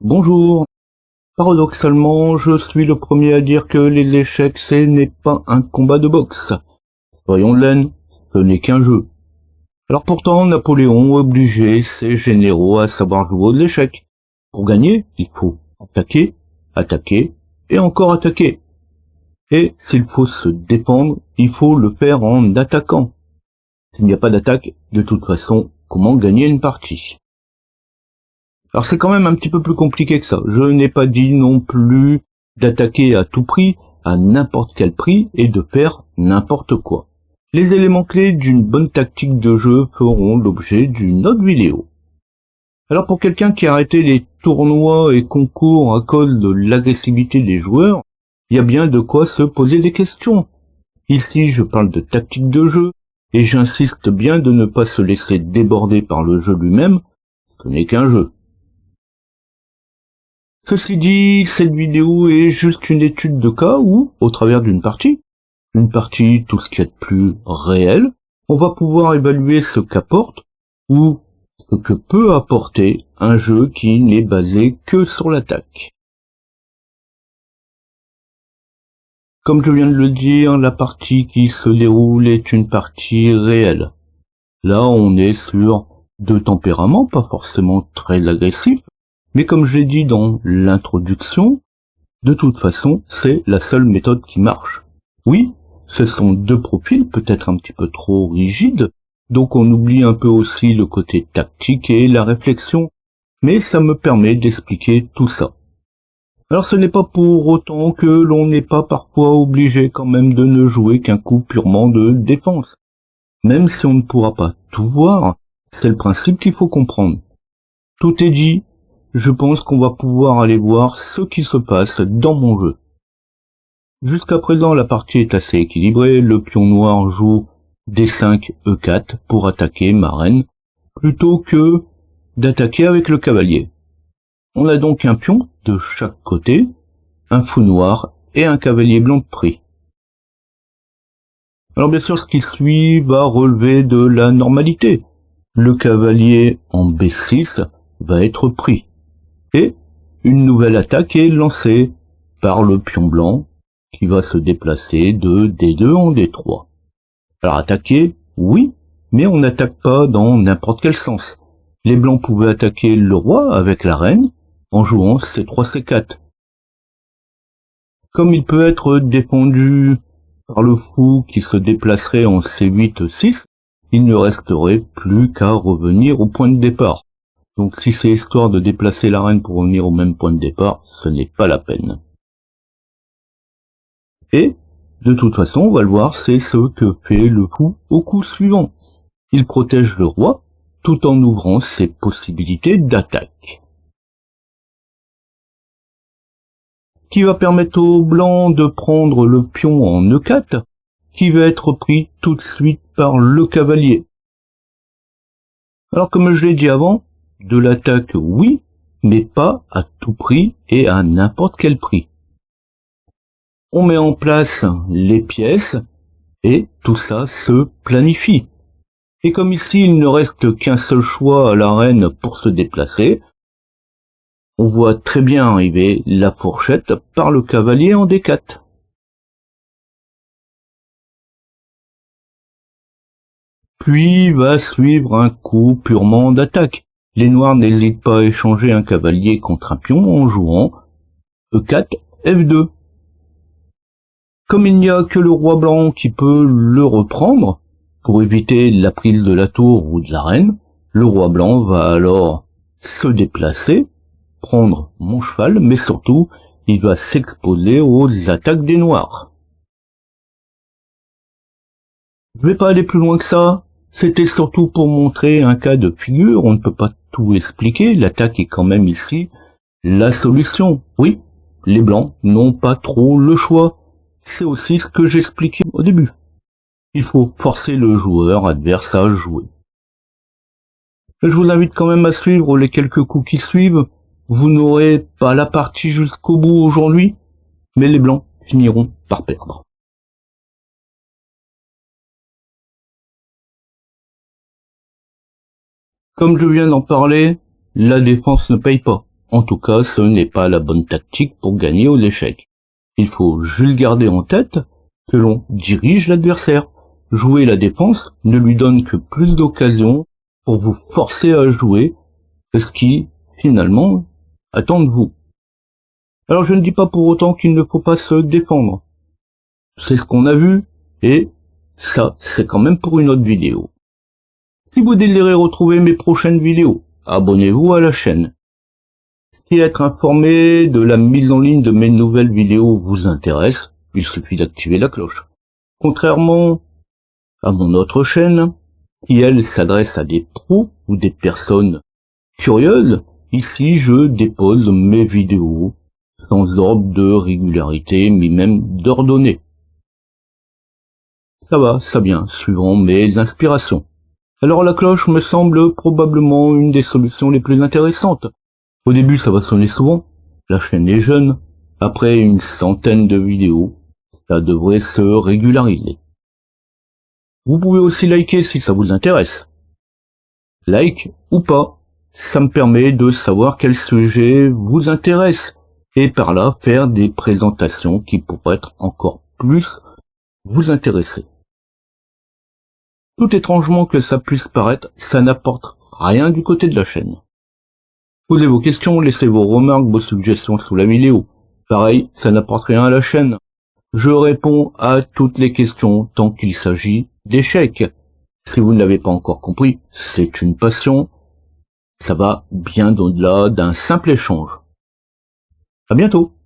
Bonjour. Paradoxalement, je suis le premier à dire que les échecs, ce n'est pas un combat de boxe. Soyons laine, ce n'est qu'un jeu. Alors pourtant, Napoléon obligeait ses généraux à savoir jouer aux échecs. Pour gagner, il faut attaquer, attaquer et encore attaquer. Et s'il faut se défendre, il faut le faire en attaquant. S'il n'y a pas d'attaque, de toute façon, comment gagner une partie? Alors c'est quand même un petit peu plus compliqué que ça. Je n'ai pas dit non plus d'attaquer à tout prix, à n'importe quel prix, et de faire n'importe quoi. Les éléments clés d'une bonne tactique de jeu feront l'objet d'une autre vidéo. Alors pour quelqu'un qui a arrêté les tournois et concours à cause de l'agressivité des joueurs, il y a bien de quoi se poser des questions. Ici je parle de tactique de jeu, et j'insiste bien de ne pas se laisser déborder par le jeu lui-même, ce n'est qu'un jeu. Ceci dit, cette vidéo est juste une étude de cas où, au travers d'une partie tout ce qu'il y a de plus réel, on va pouvoir évaluer ce qu'apporte ou ce que peut apporter un jeu qui n'est basé que sur l'attaque. Comme je viens de le dire, la partie qui se déroule est une partie réelle. Là, on est sur deux tempéraments, pas forcément très agressifs, mais comme je l'ai dit dans l'introduction, de toute façon, c'est la seule méthode qui marche. Oui, ce sont deux profils peut-être un petit peu trop rigides, donc on oublie un peu aussi le côté tactique et la réflexion, mais ça me permet d'expliquer tout ça. Alors ce n'est pas pour autant que l'on n'est pas parfois obligé quand même de ne jouer qu'un coup purement de défense. Même si on ne pourra pas tout voir, c'est le principe qu'il faut comprendre. Tout est dit. Je pense qu'on va pouvoir aller voir ce qui se passe dans mon jeu. Jusqu'à présent, la partie est assez équilibrée. Le pion noir joue D5, E4 pour attaquer ma reine, plutôt que d'attaquer avec le cavalier. On a donc un pion de chaque côté, un fou noir et un cavalier blanc de pris. Alors bien sûr, ce qui suit va relever de la normalité. Le cavalier en B6 va être pris. Et une nouvelle attaque est lancée par le pion blanc qui va se déplacer de D2 en D3. Alors attaquer, oui, mais on n'attaque pas dans n'importe quel sens. Les blancs pouvaient attaquer le roi avec la reine en jouant C3, C4. Comme il peut être défendu par le fou qui se déplacerait en C8, C6, il ne resterait plus qu'à revenir au point de départ. Donc si c'est histoire de déplacer la reine pour revenir au même point de départ, ce n'est pas la peine. Et, de toute façon, on va le voir, c'est ce que fait le fou au coup suivant. Il protège le roi, tout en ouvrant ses possibilités d'attaque. Qui va permettre au blanc de prendre le pion en E4, qui va être pris tout de suite par le cavalier. Alors comme je l'ai dit avant, de l'attaque, oui, mais pas à tout prix et à n'importe quel prix. On met en place les pièces et tout ça se planifie. Et comme ici il ne reste qu'un seul choix à la reine pour se déplacer, on voit très bien arriver la fourchette par le cavalier en D4. Puis va suivre un coup purement d'attaque. Les noirs n'hésitent pas à échanger un cavalier contre un pion en jouant E4, F2. Comme il n'y a que le roi blanc qui peut le reprendre, pour éviter la prise de la tour ou de la reine, le roi blanc va alors se déplacer, prendre mon cheval, mais surtout, il va s'exposer aux attaques des noirs. Je vais pas aller plus loin que ça. C'était surtout pour montrer un cas de figure, on ne peut pas tout expliquer, l'attaque est quand même ici la solution. Oui, les blancs n'ont pas trop le choix. C'est aussi ce que j'expliquais au début. Il faut forcer le joueur adverse à jouer. Je vous invite quand même à suivre les quelques coups qui suivent. Vous n'aurez pas la partie jusqu'au bout aujourd'hui, mais les blancs finiront par perdre. Comme je viens d'en parler, la défense ne paye pas. En tout cas, ce n'est pas la bonne tactique pour gagner aux échecs. Il faut juste garder en tête que l'on dirige l'adversaire. Jouer la défense ne lui donne que plus d'occasions pour vous forcer à jouer ce qui, finalement, attend de vous. Alors je ne dis pas pour autant qu'il ne faut pas se défendre. C'est ce qu'on a vu, et ça, c'est quand même pour une autre vidéo. Si vous désirez retrouver mes prochaines vidéos, abonnez-vous à la chaîne. Si être informé de la mise en ligne de mes nouvelles vidéos vous intéresse, il suffit d'activer la cloche. Contrairement à mon autre chaîne, qui elle s'adresse à des pros ou des personnes curieuses, ici je dépose mes vidéos sans ordre de régularité, ni même d'ordonnée. Ça va, ça vient, suivant mes inspirations. Alors la cloche me semble probablement une des solutions les plus intéressantes. Au début ça va sonner souvent, la chaîne est jeune, après une centaine de vidéos, ça devrait se régulariser. Vous pouvez aussi liker si ça vous intéresse. Like ou pas, ça me permet de savoir quel sujet vous intéresse, et par là faire des présentations qui pourraient être encore plus vous intéresser. Tout étrangement que ça puisse paraître, ça n'apporte rien du côté de la chaîne. Posez vos questions, laissez vos remarques, vos suggestions sous la vidéo. Pareil, ça n'apporte rien à la chaîne. Je réponds à toutes les questions tant qu'il s'agit d'échecs. Si vous ne l'avez pas encore compris, c'est une passion. Ça va bien au-delà d'un simple échange. À bientôt.